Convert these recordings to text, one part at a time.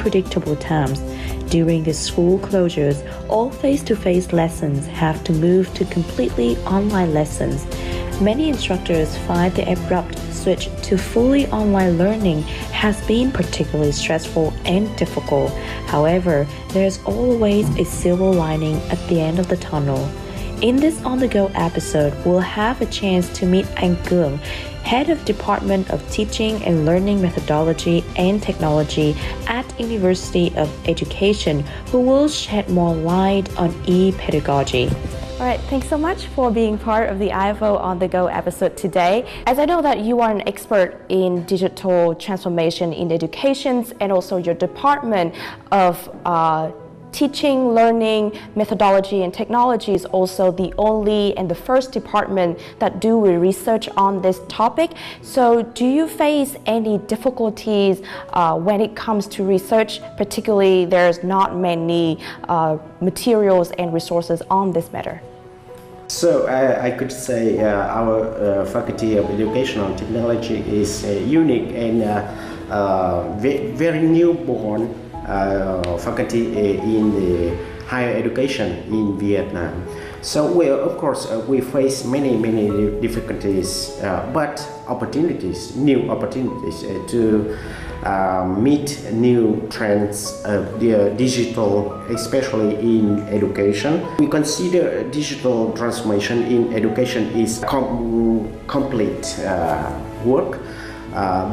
unpredictable times. During the school closures, all face-to-face lessons have to move to completely online lessons. Many instructors find the abrupt switch to fully online learning has been particularly stressful and difficult. However, there's always a silver lining at the end of the tunnel. In this on-the-go episode, we'll have a chance to meet Anh Cường, Head of Department of Teaching and Learning Methodology and Technology at University of Education, who will shed more light on e-pedagogy. All right, thanks so much for being part of the IFO On The Go episode today. As I know that you are an expert in digital transformation in education, and also your Department of Teaching, Learning, Methodology and Technology is also the only and the first department that do research on this topic. So do you face any difficulties when it comes to research? Particularly, there's not many materials and resources on this matter. So I could say our Faculty of Educational Technology is unique and very newborn faculty in the higher education in Vietnam. So of course we face many difficulties, but opportunities, new opportunities to meet new trends of the digital, especially in education. We consider digital transformation in education is complete work,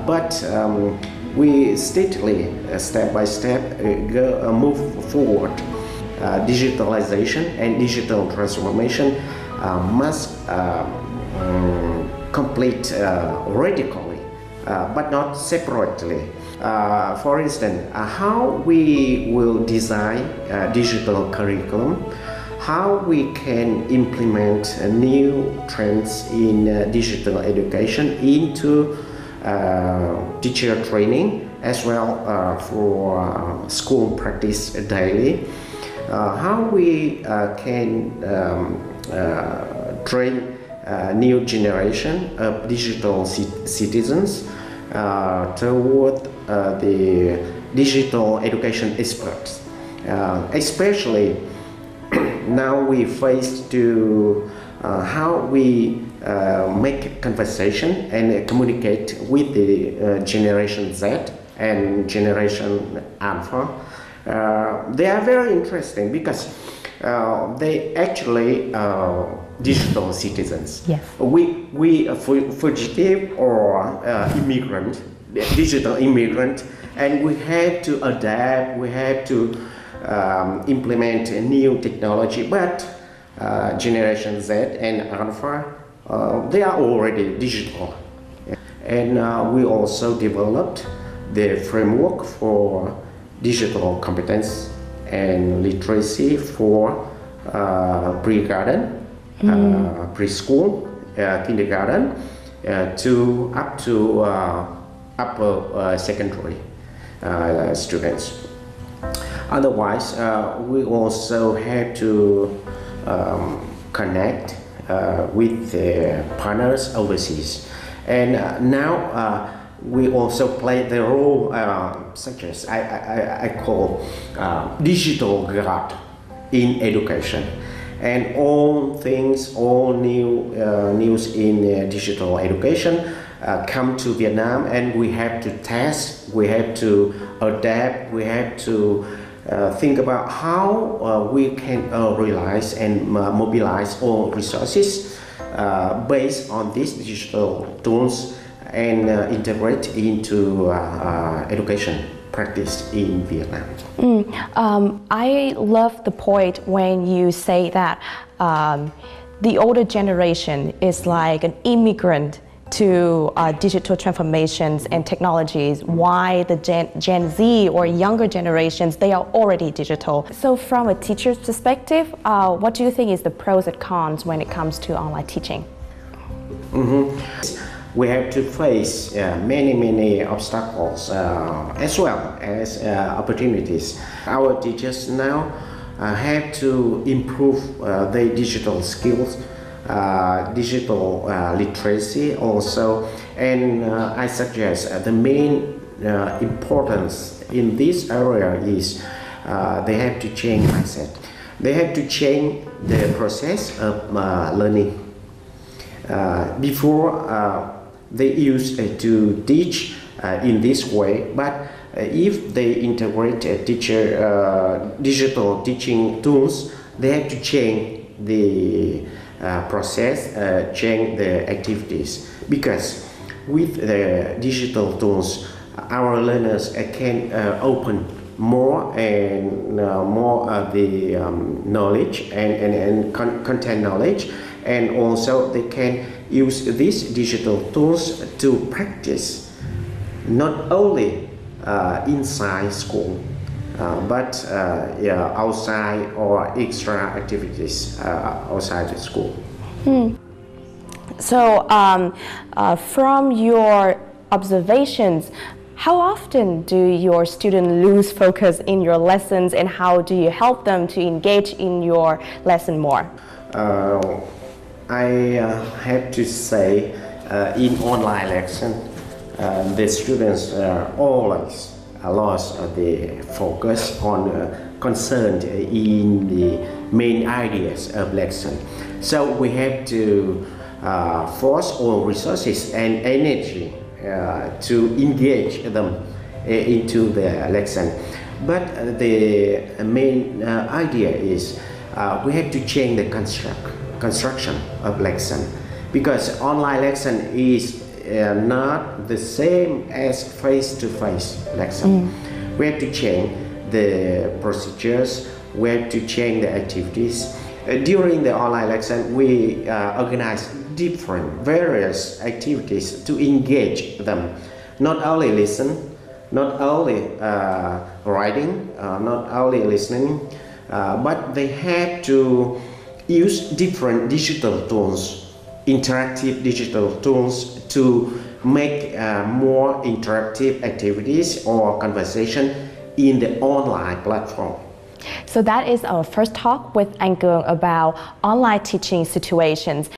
but we steadily, step by step, move forward. Digitalization and digital transformation must complete radically, but not separately. For instance, how we will design digital curriculum, how we can implement new trends in digital education into teacher training as well for school practice daily. How we can train new generation of digital citizens toward the digital education experts, especially now we face to how we make conversation and communicate with the Generation Z and Generation Alpha. They are very interesting because they actually digital citizens. Yes. We fugitive or immigrant, digital immigrant, and we have to adapt. We have to implement a new technology. But Generation Z and Alpha, they are already digital, and we also developed the framework for digital competence and literacy for pre-garden, preschool, kindergarten, to up to upper secondary students. Otherwise, we also have to connect with the partners overseas, and now we also play the role such as I call digital guard in education, and all things, all new news in digital education come to Vietnam, and we have to test, we have to adapt, we have to think about how we can realize and mobilize all resources based on these digital tools and integrate into education practice in Vietnam. I love the point when you say that the older generation is like an immigrant to digital transformations and technologies, why the Gen Z or younger generations, they are already digital. So from a teacher's perspective, what do you think is the pros and cons when it comes to online teaching? We have to face many obstacles as well as opportunities. Our teachers now have to improve their digital skills, digital literacy also, and I suggest the main importance in this area is they have to change mindset. They have to change the process of learning. Before they used to teach in this way, but if they integrate digital teaching tools, they have to change the process, change the activities, because with the digital tools, our learners can open more and more the knowledge and content knowledge, and also they can use these digital tools to practice not only inside school but outside or extra activities outside the school. So from your observations, how often do your students lose focus in your lessons, and how do you help them to engage in your lesson more? I have to say in online lesson, the students always lost the focus on concerned in the main ideas of lesson. So we have to force all resources and energy to engage them into the lesson. But the main idea is we have to change the construction of lesson, because online lesson is not the same as face-to-face lesson. We have to change the procedures, we have to change the activities. During the online lesson, we organize various activities to engage them. Not only listen, not only writing, not only listening, but they have to use different digital tools, interactive digital tools, to make more interactive activities or conversation in the online platform. So that is our first talk with Anh Cường about online teaching situations.